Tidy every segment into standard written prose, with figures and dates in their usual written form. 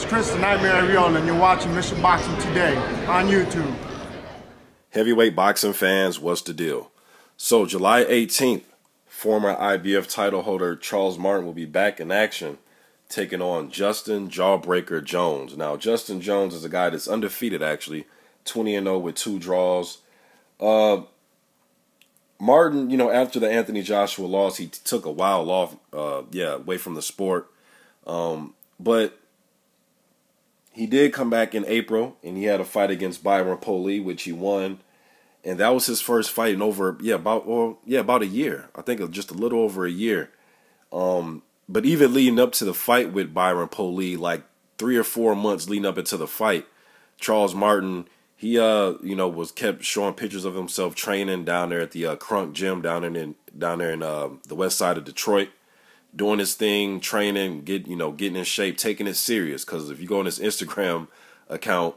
Chris the Nightmare Ariola, and you're watching Mission Boxing Today on YouTube. Heavyweight boxing fans, what's the deal? So July 18th, former IBF title holder Charles Martin will be back in action, taking on Justin Jawbreaker Jones. Now, Justin Jones is a guy that's undefeated, actually, 20-0 with 2 draws. Martin, after the Anthony Joshua loss, he took a while off, away from the sport. But he did come back in April, and he had a fight against Byron Poli, which he won. And that was his first fight in over, about a year. I think just a little over a year. But even leading up to the fight with Byron Poli, like 3 or 4 months leading up into the fight, Charles Martin, he was kept showing pictures of himself training down there at the Crunk Gym down there in the west side of Detroit, doing his thing, training, getting in shape, taking it serious. Because if you go on his Instagram account,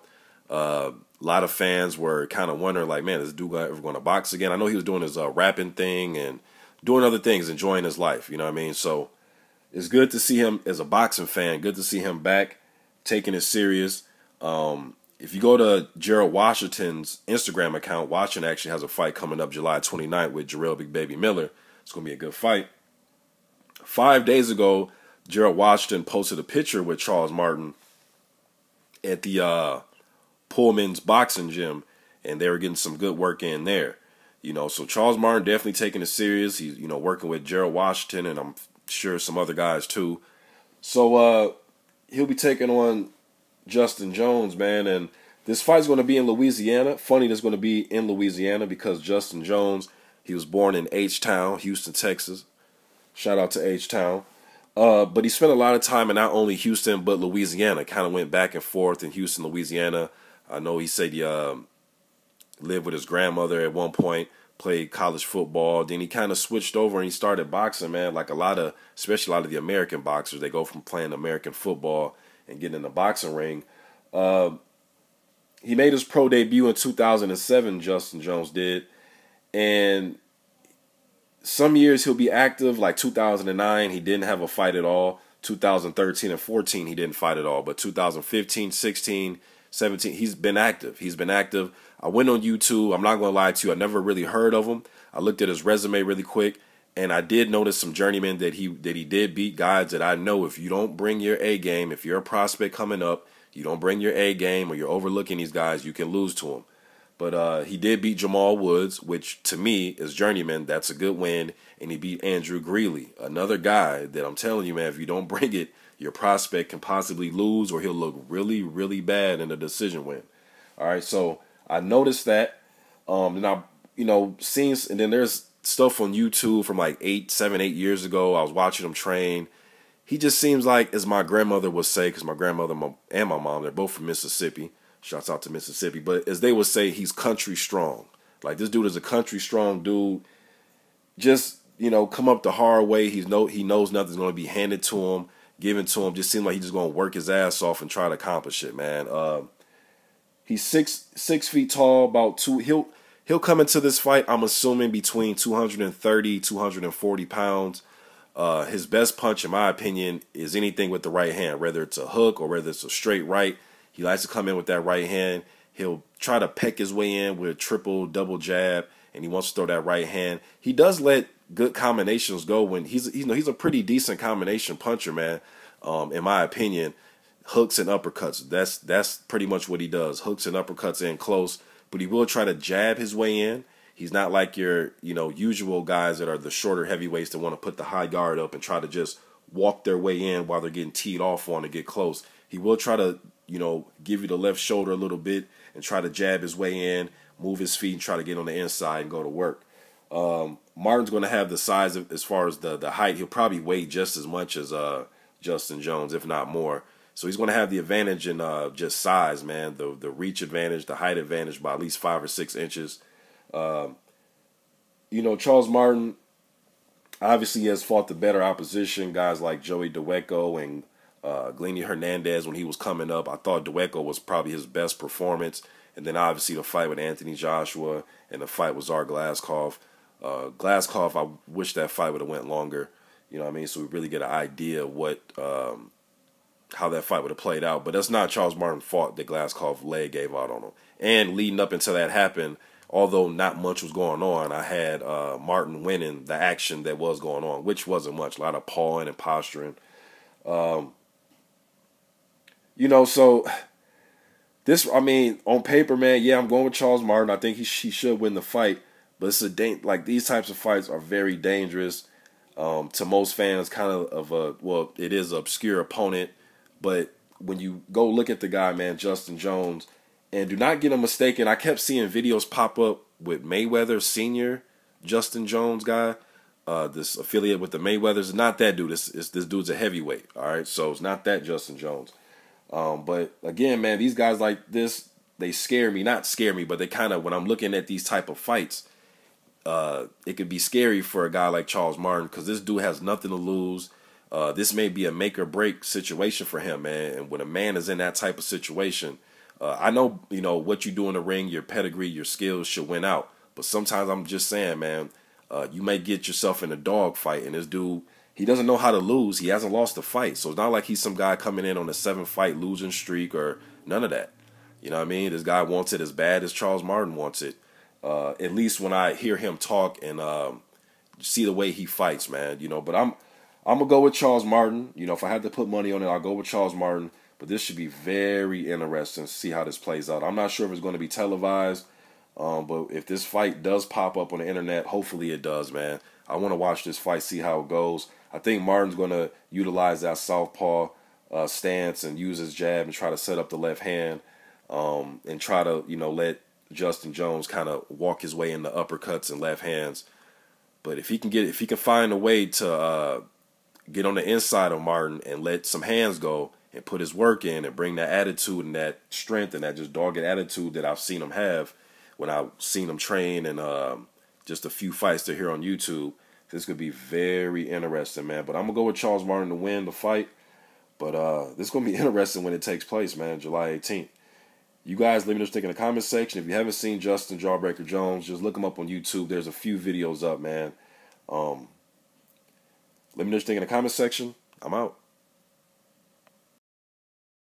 a lot of fans were kind of wondering, like, man, is this dude ever going to box again? I know he was doing his rapping thing and doing other things, enjoying his life. You know what I mean? So it's good to see him as a boxing fan. Good to see him back, taking it serious. If you go to Gerald Washington's Instagram account, Washington actually has a fight coming up July 29th with Jarrell Big Baby Miller. It's going to be a good fight. 5 days ago, Gerald Washington posted a picture with Charles Martin at the Pullman's boxing gym, and they were getting some good work in there. So Charles Martin definitely taking it serious. He's, working with Gerald Washington, and I'm sure some other guys too. So he'll be taking on Justin Jones, man, and this fight's going to be in Louisiana. Funny that's going to be in Louisiana because Justin Jones, he was born in H-Town, Houston, Texas. Shout out to H-Town. But he spent a lot of time in not only Houston, but Louisiana. Kind of went back and forth in Houston, Louisiana. I know he said he lived with his grandmother at one point, played college football. Then he kind of switched over and he started boxing, man. Like especially a lot of the American boxers, they go from playing American football and getting in the boxing ring. He made his pro debut in 2007, Justin Jones did. And some years he'll be active, like 2009, he didn't have a fight at all. 2013 and 14, he didn't fight at all. But 2015, 16, 17, he's been active. He's been active. I went on YouTube. I'm not going to lie to you. I never really heard of him. I looked at his resume really quick, and I did notice some journeymen that he did beat, guys that I know if you don't bring your A game, if you're a prospect coming up, you don't bring your A game or you're overlooking these guys, you can lose to them. But he did beat Jamal Woods, which to me is journeyman. That's a good win. And he beat Andrew Greeley, another guy that I'm telling you, man, if you don't bring it, your prospect can possibly lose or he'll look really, really bad in a decision win. All right, so I noticed that. And I, and then there's stuff on YouTube from like 7, 8 years ago. I was watching him train. He just seems like, as my grandmother would say, because my grandmother and my mom, they're both from Mississippi. Shouts out to Mississippi. But as they would say, he's country strong. Like, this dude is a country strong dude. Just, come up the hard way. He knows nothing's going to be handed to him, given to him. Just seems like he's just going to work his ass off and try to accomplish it, man. He's 6 feet tall, about 2. He'll come into this fight, I'm assuming, between 230, 240 pounds. His best punch, in my opinion, is anything with the right hand, whether it's a hook or whether it's a straight right. He likes to come in with that right hand. He'll try to peck his way in with a triple, double jab, and he wants to throw that right hand. He does let good combinations go when he's a pretty decent combination puncher, man. In my opinion, hooks and uppercuts. That's pretty much what he does. Hooks and uppercuts in close, but he will try to jab his way in. He's not like your usual guys that are the shorter heavyweights that want to put the high guard up and try to just walk their way in while they're getting teed off on to get close. He will try to give you the left shoulder a little bit and try to jab his way in, move his feet, and try to get on the inside and go to work. Martin's going to have the size as far as the height. He'll probably weigh just as much as Justin Jones, if not more. So he's going to have the advantage in just size, man. The reach advantage, the height advantage by at least 5 or 6 inches. Charles Martin obviously has fought the better opposition, guys like Joey Dawejko and Glennie Hernandez when he was coming up. I thought Dawejko was probably his best performance. And then obviously the fight with Anthony Joshua and the fight with Tsar Glazkov. Glazkov, I wish that fight would have went longer. So we really get an idea of what how that fight would have played out. But that's not Charles Martin's fault that Glasgow leg gave out on him. And leading up until that happened, although not much was going on, I had Martin winning the action that was going on, which wasn't much. A lot of pawing and posturing. You know, so this, I mean, on paper, man, yeah, I'm going with Charles Martin. I think he should win the fight. But it's like these types of fights are very dangerous to most fans. Kind of a, well, it is an obscure opponent. But when you go look at the guy, man, Justin Jones, and do not get him mistaken, I kept seeing videos pop up with Mayweather Senior, Justin Jones guy, this affiliate with the Mayweathers. Not that dude. This dude's a heavyweight. All right, so it's not that Justin Jones. But again, man, these guys like this, they scare me. Not scare me, but they kind of, when I'm looking at these type of fights, it could be scary for a guy like Charles Martin because this dude has nothing to lose. This may be a make or break situation for him, man. And when a man is in that type of situation, I know, you know, what you do in the ring, your pedigree, your skills should win out. But sometimes I'm just saying, man, you may get yourself in a dog fight, and this dude, he doesn't know how to lose. He hasn't lost a fight. So it's not like he's some guy coming in on a 7-fight losing streak or none of that. You know what I mean? This guy wants it as bad as Charles Martin wants it. At least when I hear him talk and see the way he fights, man. You know, but I'm going to go with Charles Martin. You know, if I had to put money on it, I'll go with Charles Martin. But this should be very interesting to see how this plays out. I'm not sure if it's going to be televised. But if this fight does pop up on the internet, hopefully it does, man. I want to watch this fight, see how it goes. I think Martin's going to utilize that southpaw stance and use his jab and try to set up the left hand and try to, you know, let Justin Jones kind of walk his way into uppercuts and left hands. But if he can find a way to get on the inside of Martin and let some hands go and put his work in and bring that attitude and that strength and that just dogged attitude that I've seen him have when I've seen him train and just a few fights to hear on YouTube, this could be very interesting, man. But I'm going to go with Charles Martin to win the fight. But this is going to be interesting when it takes place, man, July 18th. You guys, let me know what you think in the comment section. If you haven't seen Justin Jawbreaker Jones, just look him up on YouTube. There's a few videos up, man. Let me know what you think in the comment section. I'm out.